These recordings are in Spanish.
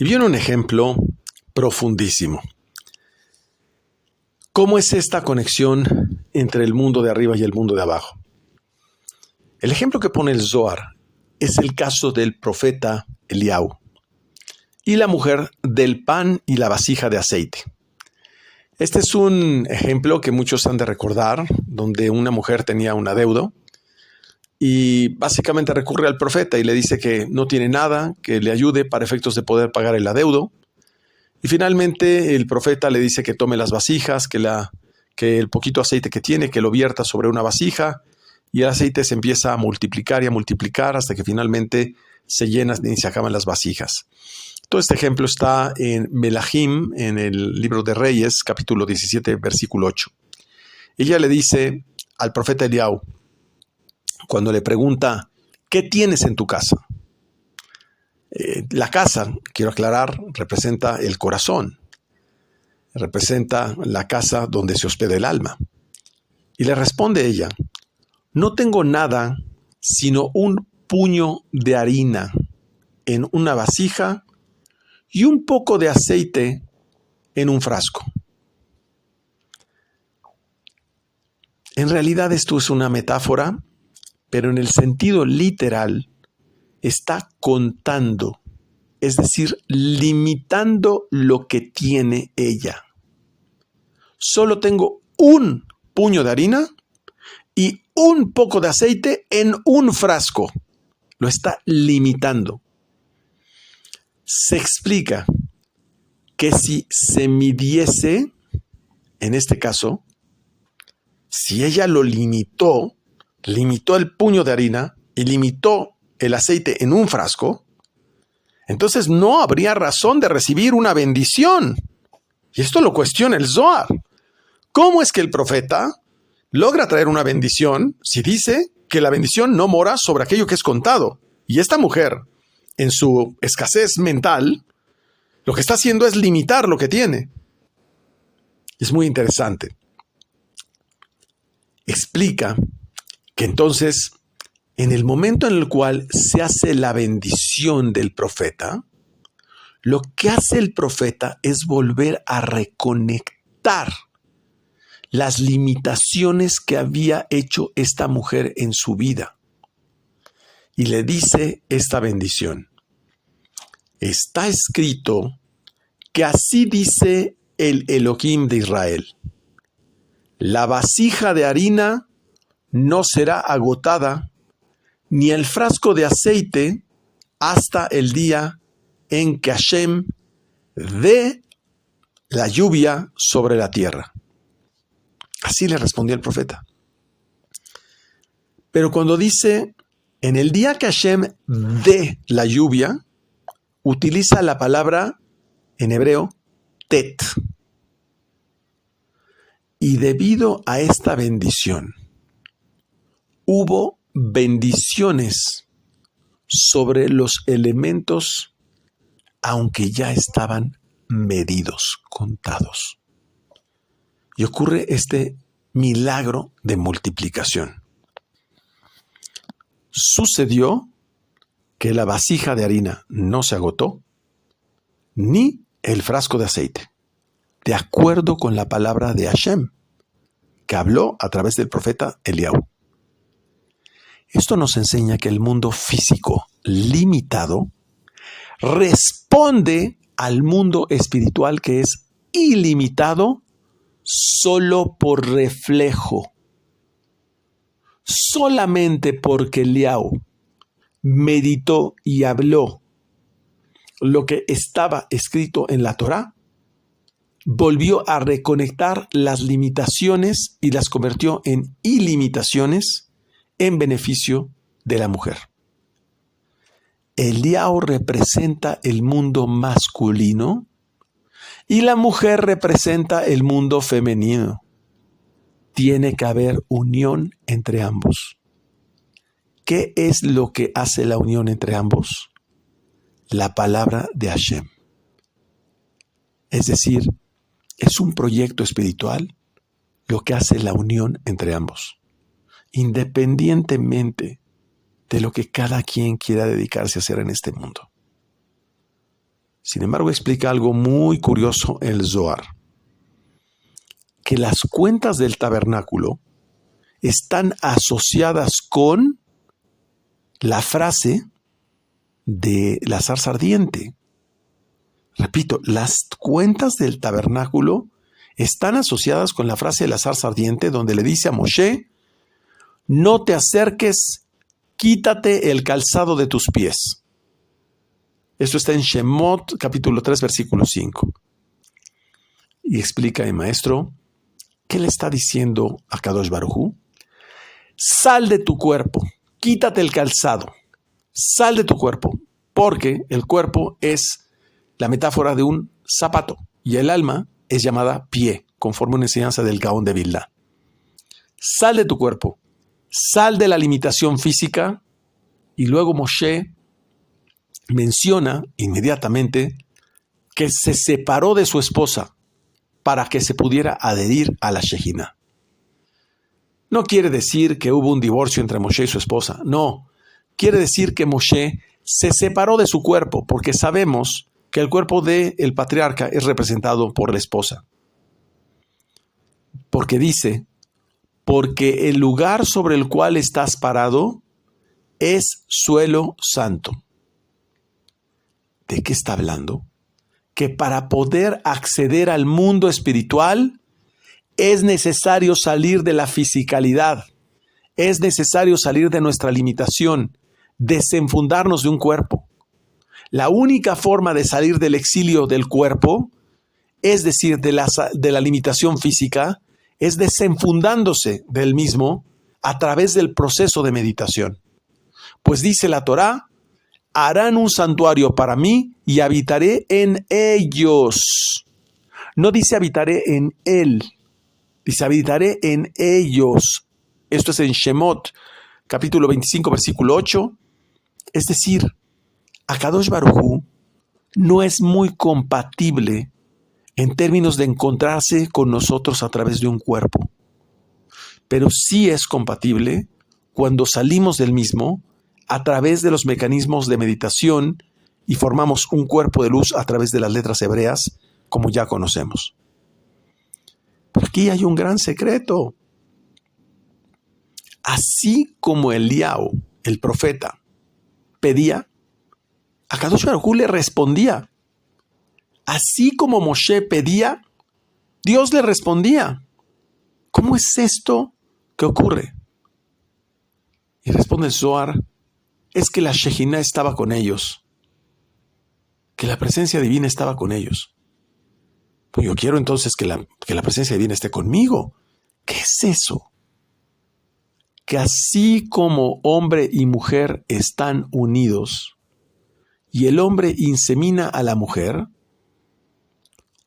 Y viene un ejemplo profundísimo. ¿Cómo es esta conexión entre el mundo de arriba y el mundo de abajo? El ejemplo que pone el Zohar es el caso del profeta Eliyahu y la mujer del pan y la vasija de aceite. Este es un ejemplo que muchos han de recordar, donde una mujer tenía un adeudo y básicamente recurre al profeta y le dice que no tiene nada, que le ayude para efectos de poder pagar el adeudo. Y finalmente el profeta le dice que tome las vasijas, que el poquito aceite que tiene, que lo vierta sobre una vasija, y el aceite se empieza a multiplicar y a multiplicar hasta que finalmente se llenan y se acaban las vasijas. Todo este ejemplo está en Melahim, en el libro de Reyes, capítulo 17, versículo 8. Ella le dice al profeta Eliyahu, cuando le pregunta, ¿qué tienes en tu casa? La casa, quiero aclarar, representa el corazón, representa la casa donde se hospeda el alma. Y le responde ella, no tengo nada sino un puño de harina en una vasija y un poco de aceite en un frasco. En realidad esto es una metáfora, pero en el sentido literal está contando, es decir, limitando lo que tiene ella. Solo tengo un puño de harina y un poco de aceite en un frasco. Lo está limitando. Se explica que si se midiese, en este caso, si ella lo limitó el puño de harina y limitó el aceite en un frasco, entonces no habría razón de recibir una bendición. Y esto lo cuestiona el Zohar. ¿Cómo es que el profeta logra traer una bendición si dice que la bendición no mora sobre aquello que es contado? Y esta mujer, en su escasez mental, lo que está haciendo es limitar lo que tiene. Es muy interesante. Explica que entonces, en el momento en el cual se hace la bendición del profeta, lo que hace el profeta es volver a reconectar las limitaciones que había hecho esta mujer en su vida. Y le dice esta bendición. Está escrito que así dice el Elohim de Israel. La vasija de harina no será agotada, ni el frasco de aceite hasta el día en que Hashem dé la lluvia sobre la tierra. Así le respondió el profeta. Pero cuando dice, en el día que Hashem dé la lluvia, utiliza la palabra en hebreo, tet. Y debido a esta bendición, hubo bendiciones sobre los elementos, aunque ya estaban medidos, contados. Y ocurre este milagro de multiplicación. Sucedió que la vasija de harina no se agotó, ni el frasco de aceite, de acuerdo con la palabra de Hashem, que habló a través del profeta Eliyahu. Esto nos enseña que el mundo físico limitado responde al mundo espiritual que es ilimitado solo por reflejo. Solamente porque Eliyahu meditó y habló lo que estaba escrito en la Torá, volvió a reconectar las limitaciones y las convirtió en ilimitaciones en beneficio de la mujer. Eliyahu representa el mundo masculino y la mujer representa el mundo femenino. Tiene que haber unión entre ambos. ¿Qué es lo que hace la unión entre ambos? La palabra de Hashem. Es decir, es un proyecto espiritual lo que hace la unión entre ambos, independientemente de lo que cada quien quiera dedicarse a hacer en este mundo. Sin embargo, explica algo muy curioso el Zohar, que las cuentas del tabernáculo están asociadas con la frase de la zarza ardiente. Repito, las cuentas del tabernáculo están asociadas con la frase de la zarza ardiente, donde le dice a Moshe: no te acerques, quítate el calzado de tus pies. Esto está en Shemot, capítulo 3, versículo 5. Y explica el maestro, ¿qué le está diciendo a Kadosh Baruj Hu? Sal de tu cuerpo, quítate el calzado, sal de tu cuerpo, porque el cuerpo es la metáfora de un zapato y el alma es llamada pie, conforme a una enseñanza del Gaón de Vilna. Sal de tu cuerpo, sal de la limitación física, y luego Moshe menciona inmediatamente que se separó de su esposa para que se pudiera adherir a la Shejina. No quiere decir que hubo un divorcio entre Moshe y su esposa, no. Quiere decir que Moshe se separó de su cuerpo, porque sabemos que el cuerpo del patriarca es representado por la esposa. Porque dice, porque el lugar sobre el cual estás parado es suelo santo. ¿De qué está hablando? Que para poder acceder al mundo espiritual es necesario salir de la fisicalidad, es necesario salir de nuestra limitación, desenfundarnos de un cuerpo. La única forma de salir del exilio del cuerpo, es decir, de la limitación física, es desenfundándose del mismo a través del proceso de meditación. Pues dice la Torá, harán un santuario para mí y habitaré en ellos. No dice habitaré en él, dice habitaré en ellos. Esto es en Shemot, capítulo 25, versículo 8. Es decir, Akadosh Baruj Hu no es muy compatible en términos de encontrarse con nosotros a través de un cuerpo. Pero sí es compatible cuando salimos del mismo a través de los mecanismos de meditación y formamos un cuerpo de luz a través de las letras hebreas, como ya conocemos. Pero aquí hay un gran secreto. Así como Eliao, el profeta, pedía, Akadosh Baruj Hu le respondía. Así como Moshe pedía, Dios le respondía. ¿Cómo es esto que ocurre? Y responde el Zohar, es que la Shejina estaba con ellos, que la presencia divina estaba con ellos. Pues yo quiero entonces que la presencia divina esté conmigo. ¿Qué es eso? Que así como hombre y mujer están unidos y el hombre insemina a la mujer,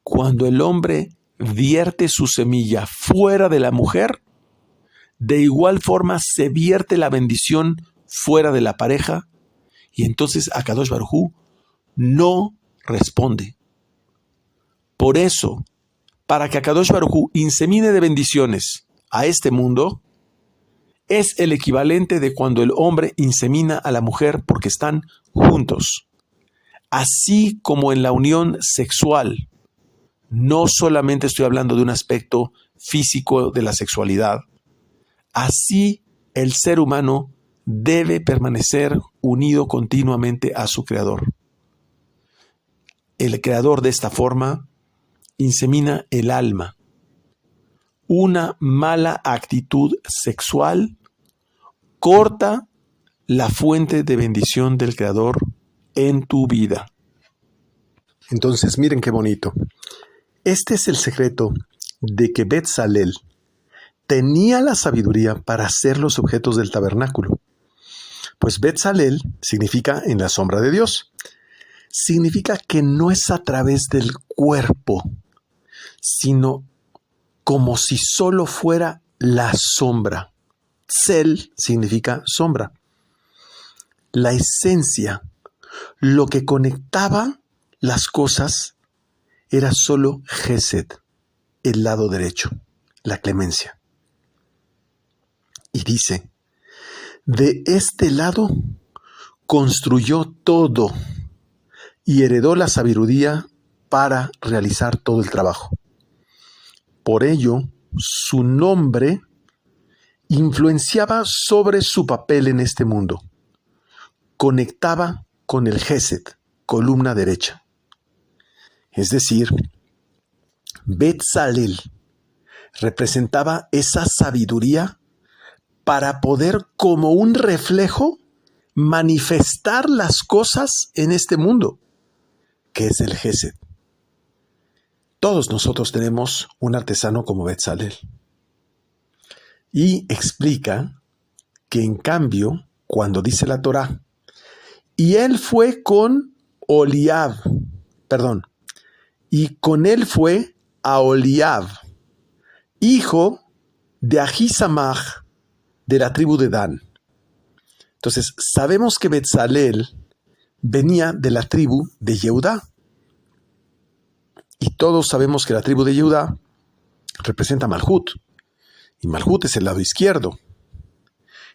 cuando el hombre vierte su semilla fuera de la mujer, de igual forma se vierte la bendición fuera de la pareja, y entonces Akadosh Baruj Hu no responde. Por eso, para que Akadosh Baruj Hu insemine de bendiciones a este mundo, es el equivalente de cuando el hombre insemina a la mujer porque están juntos. Así como en la unión sexual, no solamente estoy hablando de un aspecto físico de la sexualidad, así el ser humano debe permanecer unido continuamente a su Creador. El Creador de esta forma insemina el alma. Una mala actitud sexual corta la fuente de bendición del Creador en tu vida. Entonces, miren qué bonito. Este es el secreto de que Betzalel tenía la sabiduría para ser los objetos del tabernáculo. Pues Betzalel significa en la sombra de Dios. Significa que no es a través del cuerpo, sino como si solo fuera la sombra. Tzel significa sombra. La esencia, lo que conectaba las cosas, era solo Gesed, el lado derecho, la clemencia. Y dice, de este lado construyó todo, y heredó la sabiduría para realizar todo el trabajo. Por ello, su nombre influenciaba sobre su papel en este mundo. Conectaba con el Gesed, columna derecha. Es decir, Betzalel representaba esa sabiduría para poder, como un reflejo, manifestar las cosas en este mundo, que es el Gesed. Todos nosotros tenemos un artesano como Betzalel. Y explica que en cambio, cuando dice la Torá, y él fue con Oliab, y con él fue Aholiab, hijo de Ahisamach, de la tribu de Dan. Entonces, sabemos que Betzalel venía de la tribu de Yehudá. Y todos sabemos que la tribu de Yehudá representa Malhut. Y Malhut es el lado izquierdo.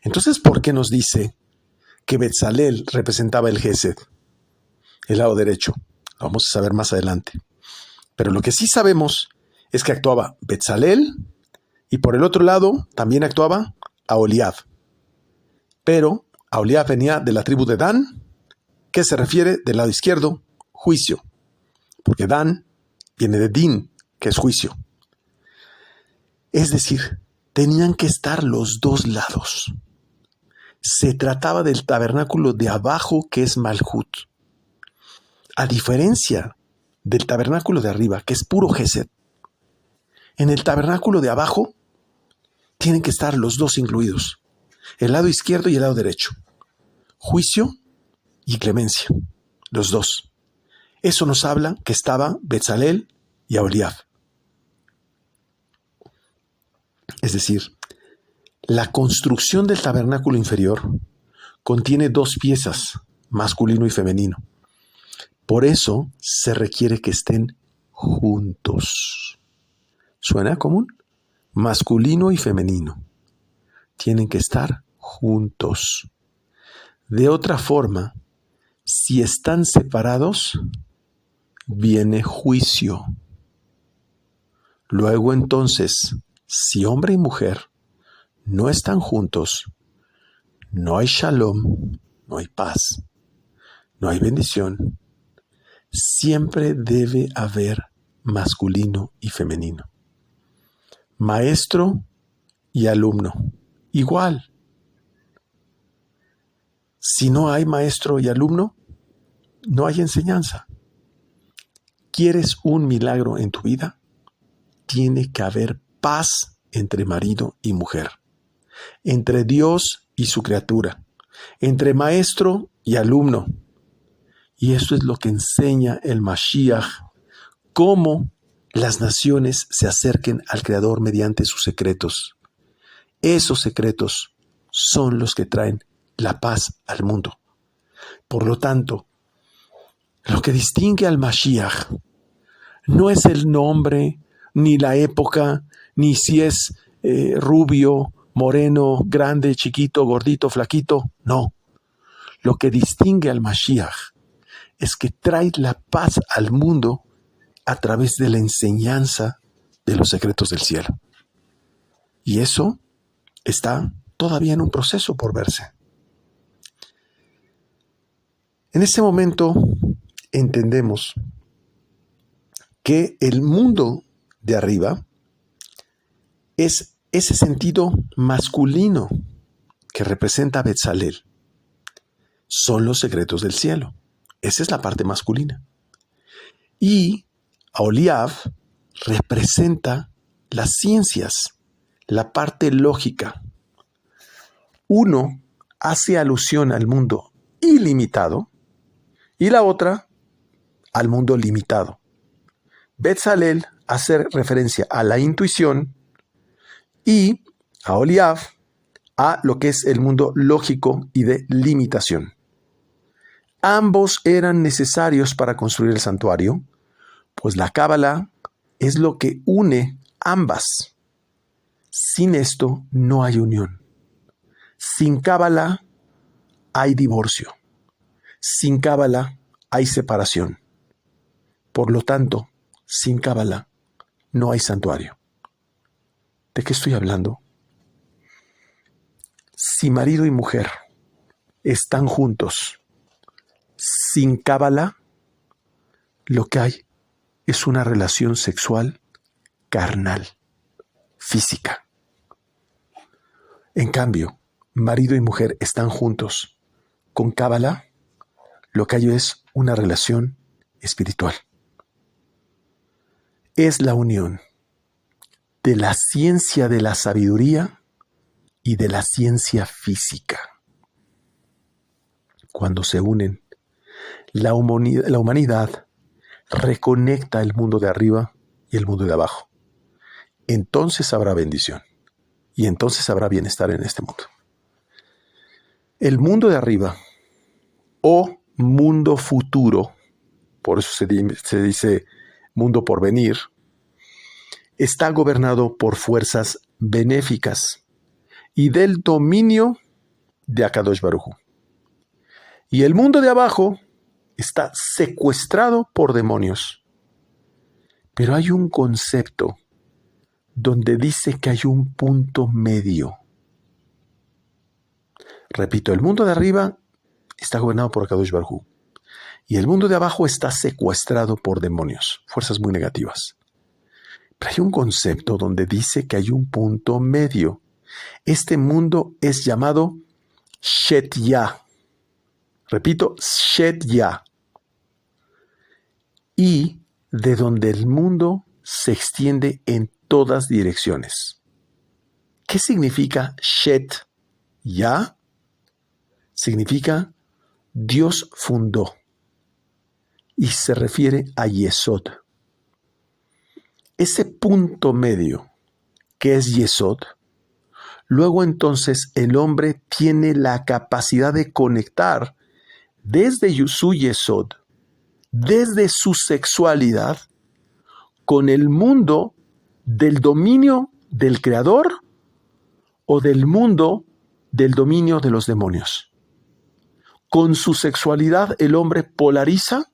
Entonces, ¿por qué nos dice que Betzalel representaba el Gesed, el lado derecho? Lo vamos a saber más adelante. Pero lo que sí sabemos es que actuaba Betzalel y por el otro lado también actuaba Aholiab. Pero Aholiab venía de la tribu de Dan, que se refiere del lado izquierdo, juicio. Porque Dan viene de Din, que es juicio. Es decir, tenían que estar los dos lados. Se trataba del tabernáculo de abajo, que es Malhut. A diferencia del tabernáculo de arriba, que es puro Gesed, en el tabernáculo de abajo tienen que estar los dos incluidos, el lado izquierdo y el lado derecho. Juicio y clemencia, los dos. Eso nos habla que estaba Betzalel y Aholiab. Es decir, la construcción del tabernáculo inferior contiene dos piezas, masculino y femenino. Por eso se requiere que estén juntos. ¿Suena común? Masculino y femenino. Tienen que estar juntos. De otra forma, si están separados, viene juicio. Luego entonces, si hombre y mujer no están juntos, no hay shalom, no hay paz, no hay bendición. Siempre debe haber masculino y femenino. Maestro y alumno, igual. Si no hay maestro y alumno, no hay enseñanza. ¿Quieres un milagro en tu vida? Tiene que haber paz entre marido y mujer, entre Dios y su criatura, entre maestro y alumno. Y eso es lo que enseña el Mashiach, cómo las naciones se acerquen al Creador mediante sus secretos. Esos secretos son los que traen la paz al mundo. Por lo tanto, lo que distingue al Mashiach no es el nombre, ni la época, ni si es rubio, moreno, grande, chiquito, gordito, flaquito. No. Lo que distingue al Mashiach es que trae la paz al mundo a través de la enseñanza de los secretos del cielo. Y eso está todavía en un proceso por verse. En este momento entendemos que el mundo de arriba es ese sentido masculino que representa a Betzalel. Son los secretos del cielo. Esa es la parte masculina. Y Aholiab representa las ciencias, la parte lógica. Uno hace alusión al mundo ilimitado y la otra al mundo limitado. Betzalel hace referencia a la intuición y Aholiab a lo que es el mundo lógico y de limitación. Ambos eran necesarios para construir el santuario, pues la Cábala es lo que une ambas. Sin esto no hay unión. Sin Cábala hay divorcio. Sin Cábala hay separación. Por lo tanto, sin Cábala no hay santuario. ¿De qué estoy hablando? Si marido y mujer están juntos sin Cábala, lo que hay es una relación sexual carnal, física. En cambio, marido y mujer están juntos con Cábala, lo que hay es una relación espiritual. Es la unión de la ciencia de la sabiduría y de la ciencia física. Cuando se unen, la humanidad reconecta el mundo de arriba y el mundo de abajo. Entonces habrá bendición y entonces habrá bienestar en este mundo. El mundo de arriba o mundo futuro, por eso se dice mundo por venir, está gobernado por fuerzas benéficas y del dominio de Akadosh Baruj Hu. Y el mundo de abajo está secuestrado por demonios. Pero hay un concepto donde dice que hay un punto medio. Repito, el mundo de arriba está gobernado por Akadosh Baruj Hu. Y el mundo de abajo está secuestrado por demonios, fuerzas muy negativas. Pero hay un concepto donde dice que hay un punto medio. Este mundo es llamado Shet-Ya. Repito, Shet-Ya. Y de donde el mundo se extiende en todas direcciones. ¿Qué significa Shet-Ya? Significa Dios fundó. Y se refiere a Yesod. Ese punto medio, que es Yesod, luego entonces el hombre tiene la capacidad de conectar desde su Yesod, desde su sexualidad, con el mundo del dominio del Creador o del mundo del dominio de los demonios. Con su sexualidad el hombre polariza.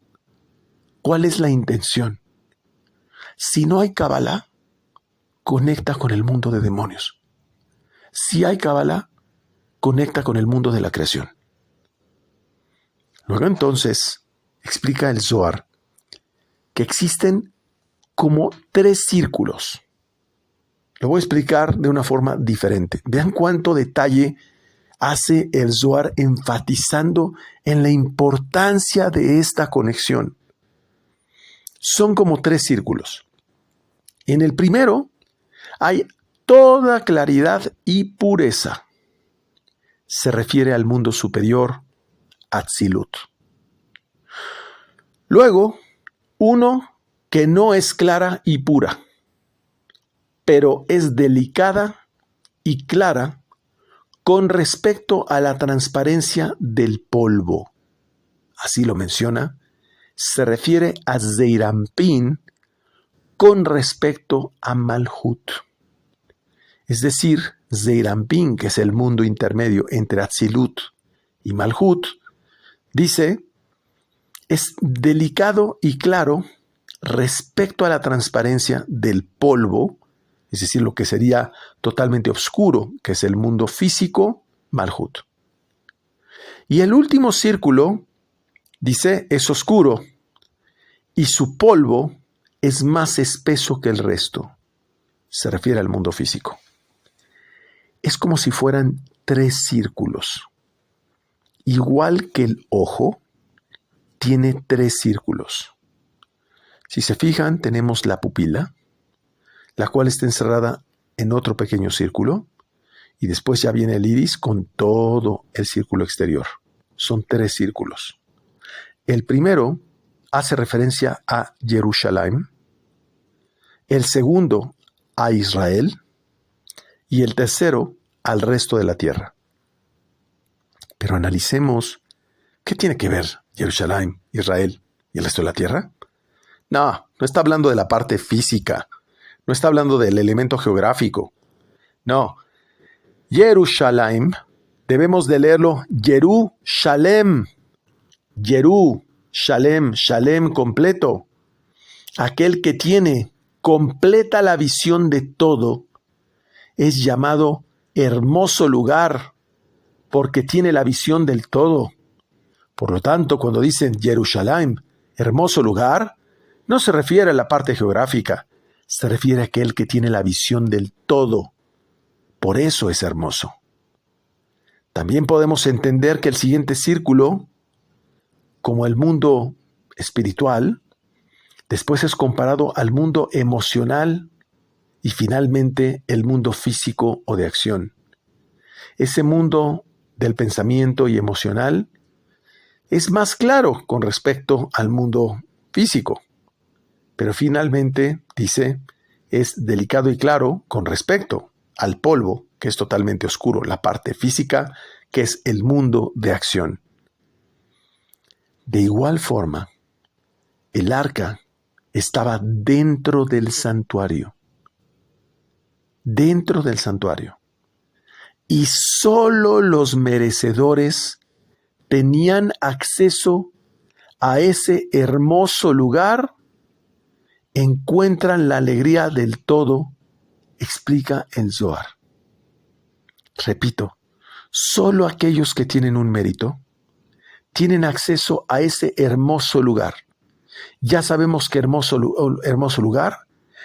¿Cuál es la intención? Si no hay Cábala, conecta con el mundo de demonios. Si hay Cábala, conecta con el mundo de la creación. Luego entonces explica el Zohar que existen como 3 círculos. Lo voy a explicar de una forma diferente. Vean cuánto detalle hace el Zohar enfatizando en la importancia de esta conexión. Son como 3 círculos. En el primero hay toda claridad y pureza. Se refiere al mundo superior, Atzilut. Luego, uno que no es clara y pura, pero es delicada y clara con respecto a la transparencia del polvo. Así lo menciona. Se refiere a Zeirampin con respecto a Malhut. Es decir, Zeirampin, que es el mundo intermedio entre Atzilut y Malhut, dice, es delicado y claro respecto a la transparencia del polvo, es decir, lo que sería totalmente oscuro, que es el mundo físico, Malhut. Y el último círculo, dice, es oscuro y su polvo es más espeso que el resto. Se refiere al mundo físico. Es como si fueran 3 círculos. Igual que el ojo, tiene 3 círculos. Si se fijan, tenemos la pupila, la cual está encerrada en otro pequeño círculo, y después ya viene el iris con todo el círculo exterior. Son 3 círculos. El primero hace referencia a Jerusalén, el segundo a Israel y el tercero al resto de la tierra. Pero analicemos, ¿qué tiene que ver Jerusalén, Israel y el resto de la tierra? No está hablando de la parte física, no está hablando del elemento geográfico. No, Jerusalén, debemos de leerlo Jerusalem, Jeru, Shalem, Shalem completo. Aquel que tiene completa la visión de todo es llamado hermoso lugar porque tiene la visión del todo. Por lo tanto, cuando dicen Jerusalén, hermoso lugar, no se refiere a la parte geográfica, se refiere a aquel que tiene la visión del todo. Por eso es hermoso. También podemos entender que el siguiente círculo, como el mundo espiritual, después es comparado al mundo emocional y finalmente el mundo físico o de acción. Ese mundo del pensamiento y emocional es más claro con respecto al mundo físico, pero finalmente, dice, es delicado y claro con respecto al polvo, que es totalmente oscuro, la parte física, que es el mundo de acción. De igual forma, el arca estaba dentro del santuario, y solo los merecedores tenían acceso a ese hermoso lugar, encuentran la alegría del todo, explica el Zohar. Repito, solo aquellos que tienen un mérito tienen acceso a ese hermoso lugar. Ya sabemos que hermoso lugar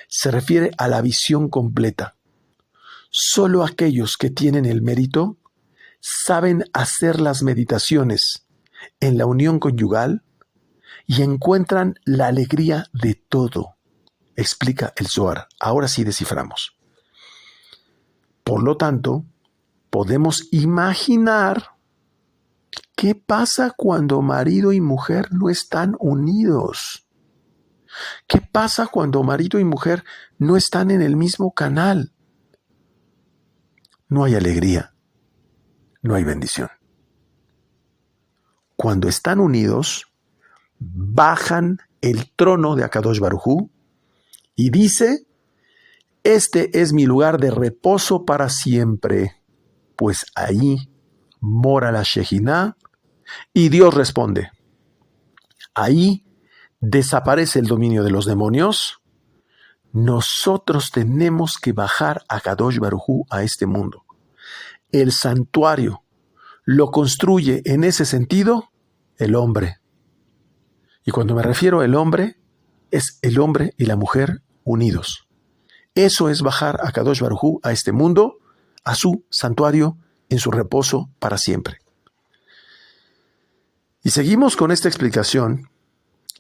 se refiere a la visión completa. Solo aquellos que tienen el mérito saben hacer las meditaciones en la unión conyugal y encuentran la alegría de todo, explica el Zohar. Ahora sí desciframos. Por lo tanto, podemos imaginar qué pasa cuando marido y mujer no están unidos. ¿Qué pasa cuando marido y mujer no están en el mismo canal? No hay alegría, no hay bendición. Cuando están unidos, bajan el trono de Akadosh Baruj Hu y dice: este es mi lugar de reposo para siempre, pues ahí mora la Shejiná. Y Dios responde: ahí desaparece el dominio de los demonios. Nosotros tenemos que bajar a Kadosh Baruj Hu a este mundo. El santuario lo construye en ese sentido el hombre. Y cuando me refiero al hombre, es el hombre y la mujer unidos. Eso es bajar a Kadosh Baruj Hu a este mundo, a su santuario, en su reposo para siempre. Y seguimos con esta explicación,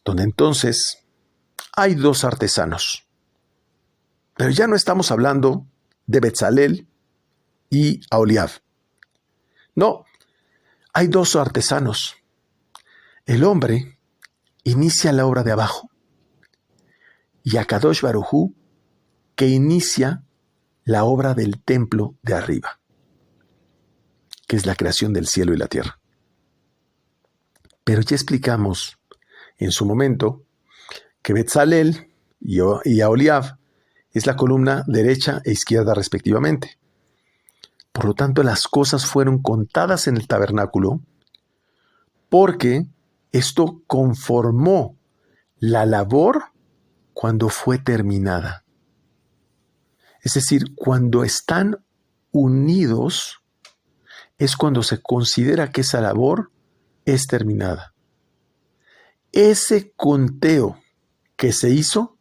donde entonces hay dos artesanos. Pero ya no estamos hablando de Betzalel y Aholiab. No, hay dos artesanos. El hombre inicia la obra de abajo y Akadosh Baruj Hu que inicia la obra del templo de arriba, que es la creación del cielo y la tierra. Pero ya explicamos en su momento que Betzalel y Aholiab es la columna derecha e izquierda respectivamente. Por lo tanto, las cosas fueron contadas en el tabernáculo porque esto conformó la labor cuando fue terminada. Es decir, cuando están unidos es cuando se considera que esa labor es terminada. Ese conteo que se hizo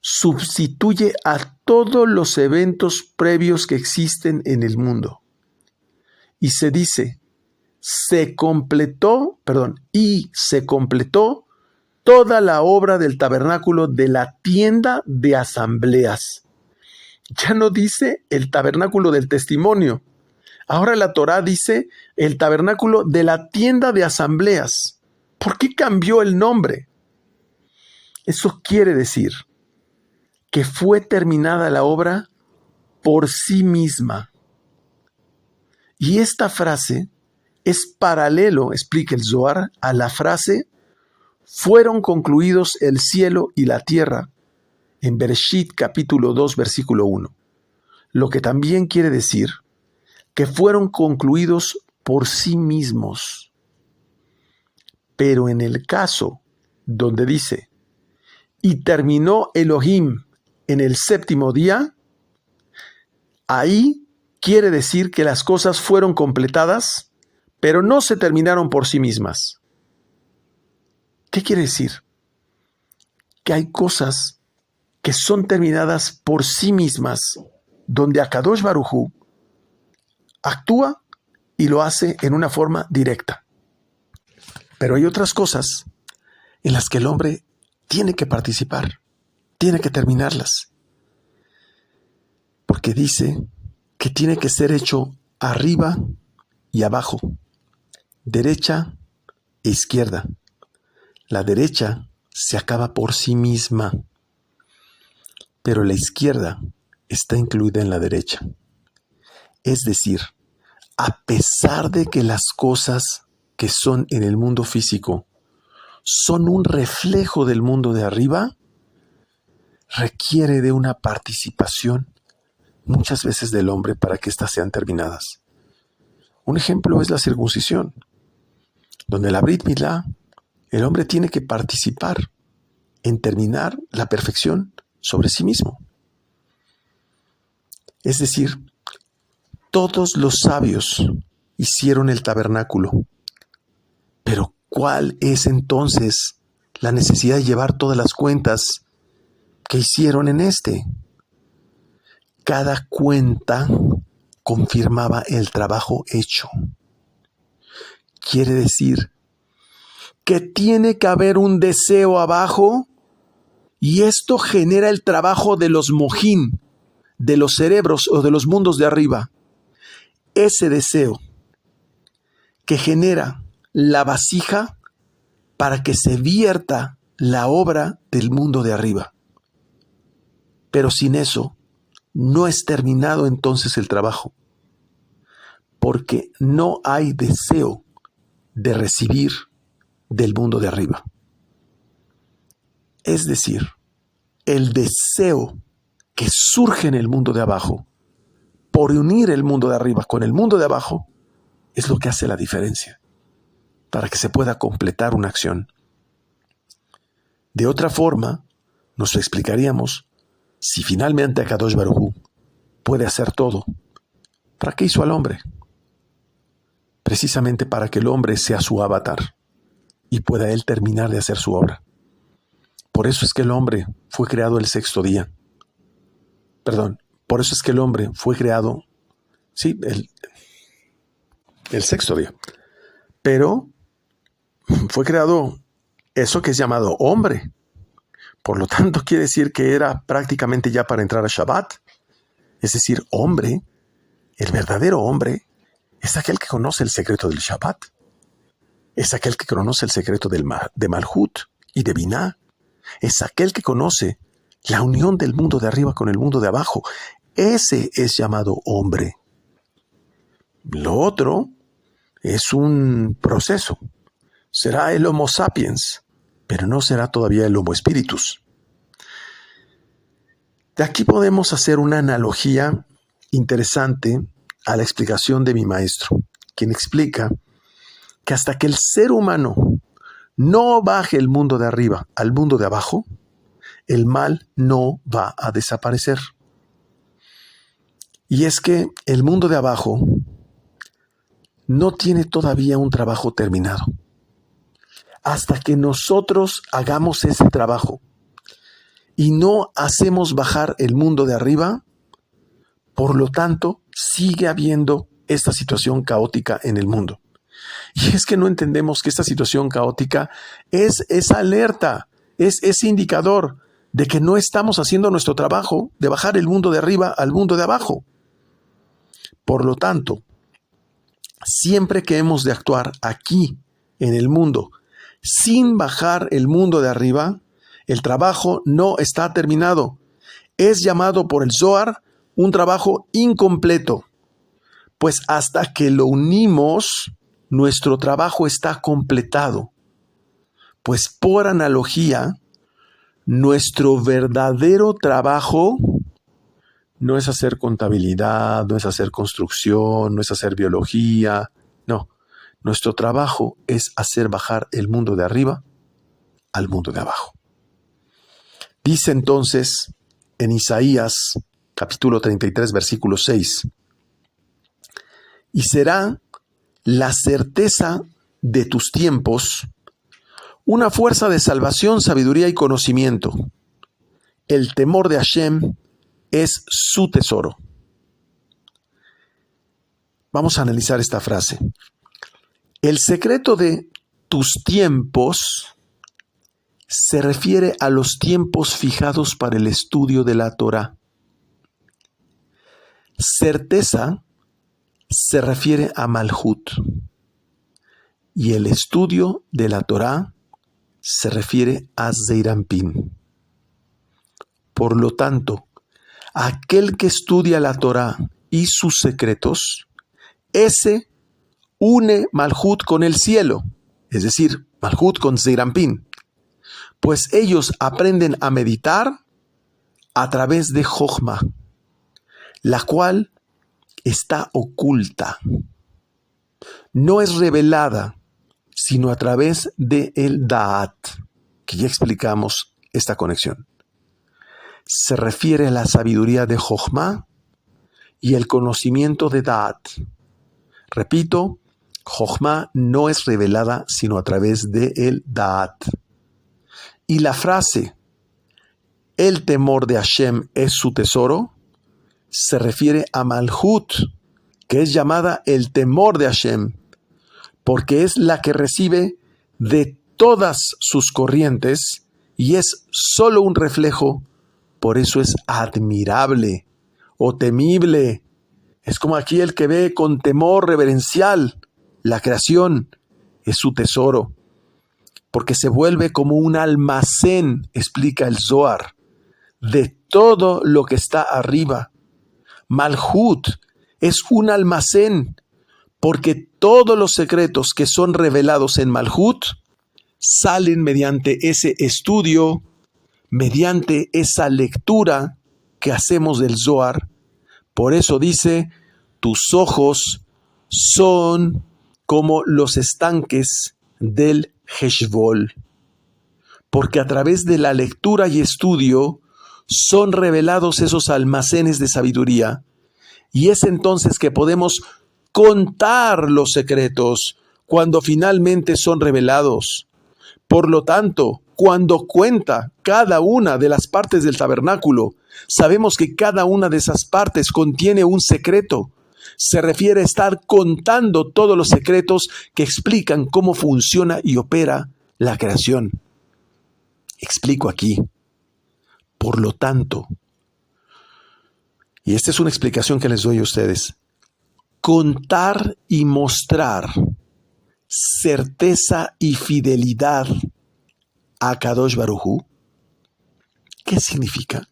sustituye a todos los eventos previos que existen en el mundo. Y se dice, se completó toda la obra del tabernáculo de la tienda de asambleas. Ya no dice el tabernáculo del testimonio. Ahora la Torá dice el tabernáculo de la tienda de asambleas. ¿Por qué cambió el nombre? Eso quiere decir que fue terminada la obra por sí misma. Y esta frase es paralelo, explica el Zohar, a la frase fueron concluidos el cielo y la tierra en Bereshit capítulo 2 versículo 1. Lo que también quiere decir que fueron concluidos por sí mismos. Pero en el caso donde dice, y terminó Elohim en el séptimo día, ahí quiere decir que las cosas fueron completadas, pero no se terminaron por sí mismas. ¿Qué quiere decir? Que hay cosas que son terminadas por sí mismas, donde Akadosh Baruj Hu actúa y lo hace en una forma directa. Pero hay otras cosas en las que el hombre tiene que participar, tiene que terminarlas, porque dice que tiene que ser hecho arriba y abajo, derecha e izquierda. La derecha se acaba por sí misma, pero la izquierda está incluida en la derecha. Es decir, a pesar de que las cosas que son en el mundo físico son un reflejo del mundo de arriba, requiere de una participación muchas veces del hombre para que éstas sean terminadas. Un ejemplo es la circuncisión, donde la Brit Milá, el hombre tiene que participar en terminar la perfección sobre sí mismo. Es decir, todos los sabios hicieron el tabernáculo, pero ¿cuál es entonces la necesidad de llevar todas las cuentas que hicieron en este? Cada cuenta confirmaba el trabajo hecho. Quiere decir que tiene que haber un deseo abajo y esto genera el trabajo de los mojín, de los cerebros o de los mundos de arriba. Ese deseo que genera la vasija para que se vierta la obra del mundo de arriba. Pero sin eso no es terminado entonces el trabajo, porque no hay deseo de recibir del mundo de arriba. Es decir, el deseo que surge en el mundo de abajo por unir el mundo de arriba con el mundo de abajo es lo que hace la diferencia para que se pueda completar una acción. De otra forma, nos explicaríamos, si finalmente Akadosh Baruj Hu puede hacer todo, ¿para qué hizo al hombre? Precisamente para que el hombre sea su avatar y pueda él terminar de hacer su obra. Por eso es que el hombre fue creado el sexto día. Por eso es que el hombre fue creado, sí, el sexto día. Pero fue creado eso que es llamado hombre. Por lo tanto, quiere decir que era prácticamente ya para entrar a Shabbat. Es decir, hombre, el verdadero hombre, es aquel que conoce el secreto del Shabbat. Es aquel que conoce el secreto de Malhut y de Binah. Es aquel que conoce la unión del mundo de arriba con el mundo de abajo. Ese es llamado hombre. Lo otro es un proceso. Será el Homo sapiens, pero no será todavía el Homo spiritus. De aquí podemos hacer una analogía interesante a la explicación de mi maestro, quien explica que hasta que el ser humano no baje el mundo de arriba al mundo de abajo, el mal no va a desaparecer. Y es que el mundo de abajo no tiene todavía un trabajo terminado. Hasta que nosotros hagamos ese trabajo y no hacemos bajar el mundo de arriba, por lo tanto, sigue habiendo esta situación caótica en el mundo. Y es que no entendemos que esta situación caótica es esa alerta, es ese indicador de que no estamos haciendo nuestro trabajo de bajar el mundo de arriba al mundo de abajo. Por lo tanto, siempre que hemos de actuar aquí en el mundo sin bajar el mundo de arriba, el trabajo no está terminado. Es llamado por el Zohar un trabajo incompleto, pues hasta que lo unimos, nuestro trabajo está completado. Pues por analogía, nuestro verdadero trabajo no es hacer contabilidad, no es hacer construcción, no es hacer biología, no. Nuestro trabajo es hacer bajar el mundo de arriba al mundo de abajo. Dice entonces en Isaías capítulo 33, versículo 6, y será la certeza de tus tiempos una fuerza de salvación, sabiduría y conocimiento. El temor de Hashem es su tesoro. Vamos a analizar esta frase. El secreto de tus tiempos se refiere a los tiempos fijados para el estudio de la Torá. Certeza se refiere a Malhut. Y el estudio de la Torá se refiere a Zeir Anpin. Por lo tanto, aquel que estudia la Torá y sus secretos, ese une Malhut con el cielo, es decir, Malhut con Zeir Anpin, pues ellos aprenden a meditar a través de Jochma, la cual está oculta, no es revelada, sino a través de el Da'at, que ya explicamos esta conexión. Se refiere a la sabiduría de Jochma y el conocimiento de Da'at. Repito, Jochma no es revelada sino a través de el Da'at. Y la frase, el temor de Hashem es su tesoro, se refiere a Malhut, que es llamada el temor de Hashem, porque es la que recibe de todas sus corrientes y es solo un reflejo, por eso es admirable o temible. Es como aquí el que ve con temor reverencial la creación, es su tesoro, porque se vuelve como un almacén, explica el Zohar, de todo lo que está arriba. Malhut es un almacén, porque todos los secretos que son revelados en Malhut salen mediante ese estudio, mediante esa lectura que hacemos del Zohar. Por eso dice, tus ojos son como los estanques del Heshbol, porque a través de la lectura y estudio son revelados esos almacenes de sabiduría, y es entonces que podemos contar los secretos cuando finalmente son revelados. Por lo tanto, cuando cuenta cada una de las partes del tabernáculo, sabemos que cada una de esas partes contiene un secreto. Se refiere a estar contando todos los secretos que explican cómo funciona y opera la creación. Explico aquí. Por lo tanto, y esta es una explicación que les doy a ustedes, contar y mostrar certeza y fidelidad a Kadosh Baruj Hu, ¿qué significa?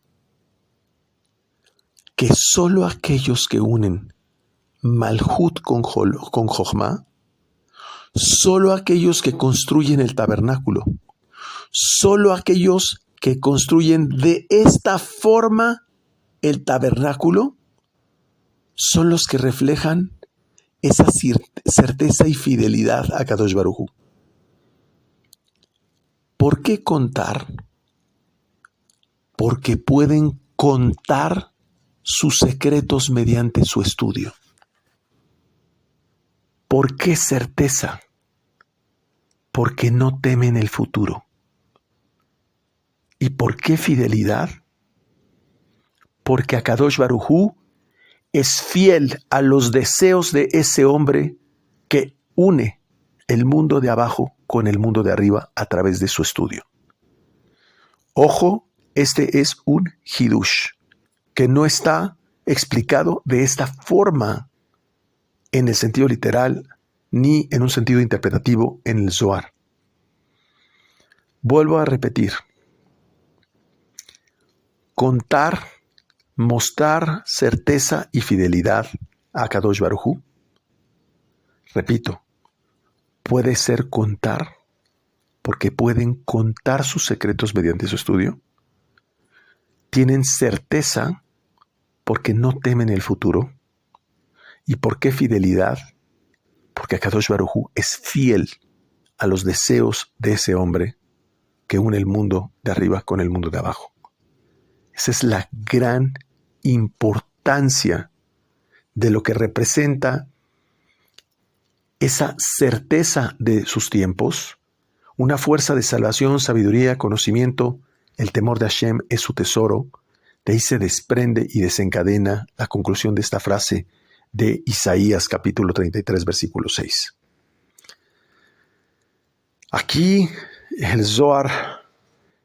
Que solo aquellos que unen Malhut con Jochma, solo aquellos que construyen el tabernáculo, solo aquellos que construyen de esta forma el tabernáculo, son los que reflejan esa certeza y fidelidad a Kadosh Baruj Hu. ¿Por qué contar? Porque pueden contar sus secretos mediante su estudio. ¿Por qué certeza? Porque no temen el futuro. ¿Y por qué fidelidad? Porque Akadosh Baruj Hu es fiel a los deseos de ese hombre que une el mundo de abajo con el mundo de arriba a través de su estudio. Ojo, este es un hidush que no está explicado de esta forma en el sentido literal ni en un sentido interpretativo en el Zohar. Vuelvo a repetir. Contar, mostrar certeza y fidelidad a Kadosh Baruj Hu. Repito, puede ser contar, porque pueden contar sus secretos mediante su estudio. Tienen certeza porque no temen el futuro. ¿Y por qué fidelidad? porque Akadosh Baruj Hu es fiel a los deseos de ese hombre que une el mundo de arriba con el mundo de abajo. Esa es la gran importancia de lo que representa esa certeza de sus tiempos, una fuerza de salvación, sabiduría, conocimiento. El temor de Hashem es su tesoro. De ahí se desprende y desencadena la conclusión de esta frase de Isaías capítulo 33, versículo 6. Aquí el Zohar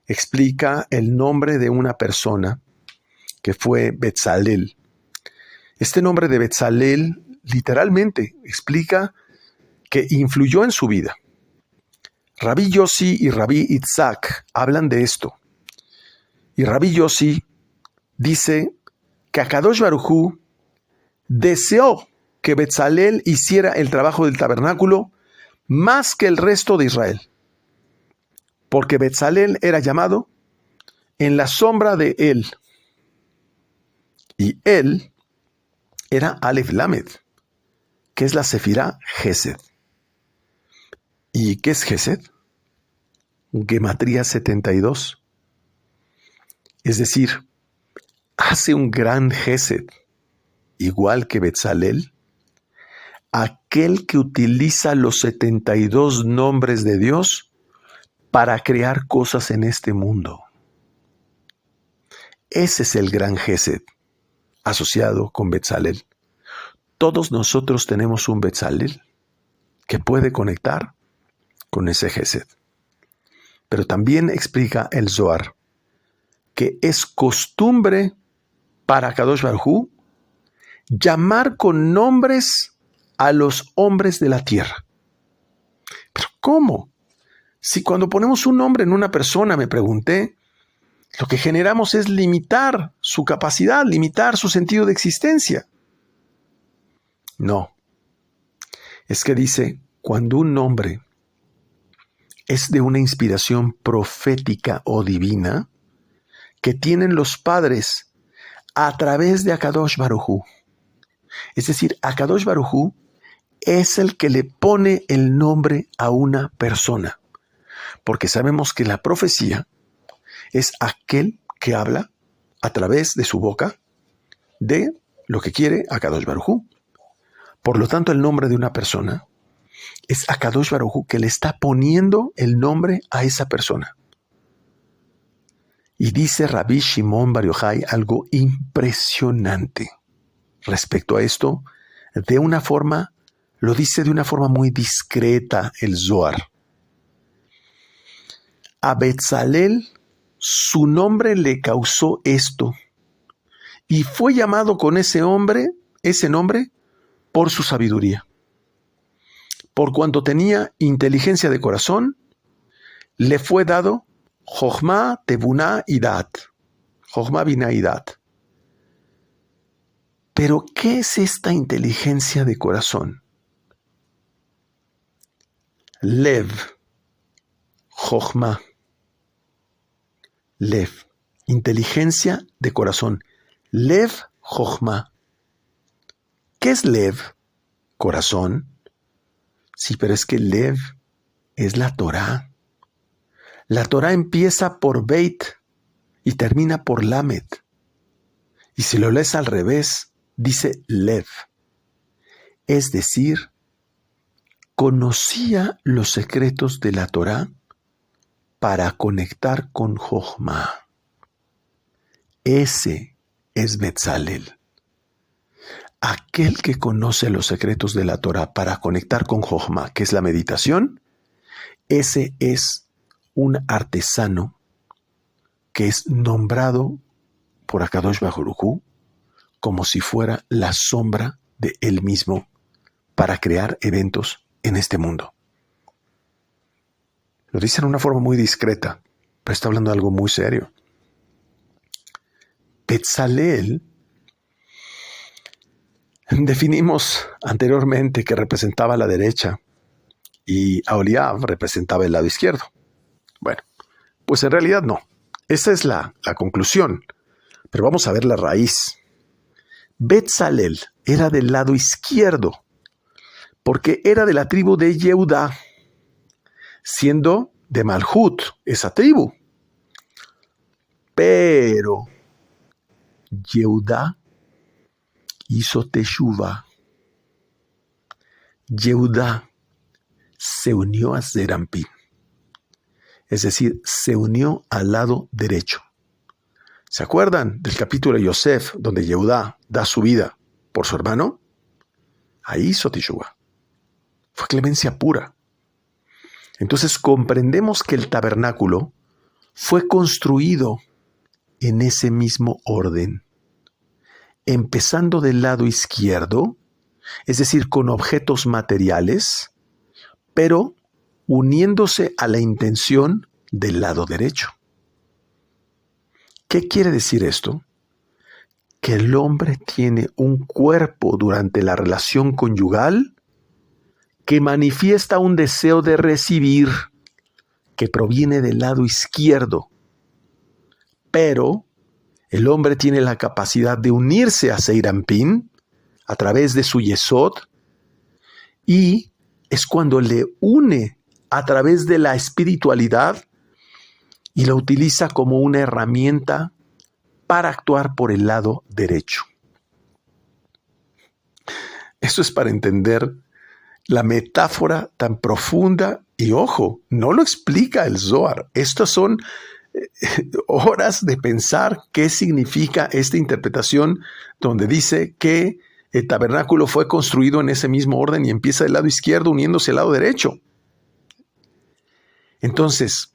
explica el nombre de una persona que fue Betzalel. Este nombre de Betzalel literalmente explica que influyó en su vida. Rabí Yossi y Rabí Itzhak hablan de esto. Y Rabí Yossi dice que Akadosh Baruj Hu deseó que Betzalel hiciera el trabajo del tabernáculo más que el resto de Israel, porque Betzalel era llamado en la sombra de él, y él era Aleph Lamed, que es la Sefirá Gesed. ¿Y qué es Gesed? Gematría 72. Es decir, hace un gran Gesed, igual que Betzalel, aquel que utiliza los 72 nombres de Dios para crear cosas en este mundo. Ese es el gran Gesed asociado con Betzalel. Todos nosotros tenemos un Betzalel que puede conectar con ese Gesed. Pero también explica el Zohar que es costumbre para Kadosh Baruj Hu llamar con nombres a los hombres de la tierra. ¿Pero cómo? Si cuando ponemos un nombre en una persona, me pregunté, lo que generamos es limitar su capacidad, limitar su sentido de existencia. No. Es que dice, cuando un nombre es de una inspiración profética o divina que tienen los padres a través de Akadosh Baruj Hu. Es decir, Akadosh Baruj Hu es el que le pone el nombre a una persona. Porque sabemos que la profecía es aquel que habla a través de su boca de lo que quiere Akadosh Baruj Hu. Por lo tanto, el nombre de una persona es Akadosh Baruj Hu que le está poniendo el nombre a esa persona. Y dice Rabbi Shimon Bar Yochai algo impresionante respecto a esto. Lo dice de una forma muy discreta el Zohar. A Betzalel su nombre le causó esto y fue llamado con ese nombre por su sabiduría. Por cuanto tenía inteligencia de corazón, le fue dado Jochma, Tebuná y Dat. Jochma, Biná y Dat. Pero, ¿qué es esta inteligencia de corazón? Lev, Jochma. Lev, inteligencia de corazón. Lev, Jochma. ¿Qué es Lev? Corazón. Sí, pero es que Lev es la Torá. La Torá empieza por Beit y termina por Lamed. Y si lo lees al revés, dice Lev. Es decir, conocía los secretos de la Torá para conectar con Jochma. Ese es Betzalel. Aquel que conoce los secretos de la Torá para conectar con Jochma, que es la meditación, ese es un artesano que es nombrado por Akadosh Baruj Hu como si fuera la sombra de él mismo para crear eventos en este mundo. Lo dice en una forma muy discreta, pero está hablando de algo muy serio. Betzalel, definimos anteriormente que representaba la derecha y Aholiab representaba el lado izquierdo. Bueno, pues en realidad no. Esa es la conclusión, pero vamos a ver la raíz. Betzalel era del lado izquierdo, porque era de la tribu de Yehudá, siendo de Malhut esa tribu. Pero Yehudá hizo Teshuvá. Yehudá se unió a Zeir Anpin, es decir, se unió al lado derecho. ¿Se acuerdan del capítulo de Yosef, donde Yehudá da su vida por su hermano? Ahí hizo Teshuvá. Fue clemencia pura. Entonces comprendemos que el tabernáculo fue construido en ese mismo orden, empezando del lado izquierdo, es decir, con objetos materiales, pero uniéndose a la intención del lado derecho. ¿Qué quiere decir esto? Que el hombre tiene un cuerpo durante la relación conyugal que manifiesta un deseo de recibir que proviene del lado izquierdo, pero el hombre tiene la capacidad de unirse a Zeir Anpin a través de su Yesod, y es cuando le une a través de la espiritualidad y lo utiliza como una herramienta para actuar por el lado derecho. Eso es para entender la metáfora tan profunda y, ojo, no lo explica el Zohar. Estas son horas de pensar qué significa esta interpretación donde dice que el tabernáculo fue construido en ese mismo orden y empieza del lado izquierdo uniéndose al lado derecho. Entonces,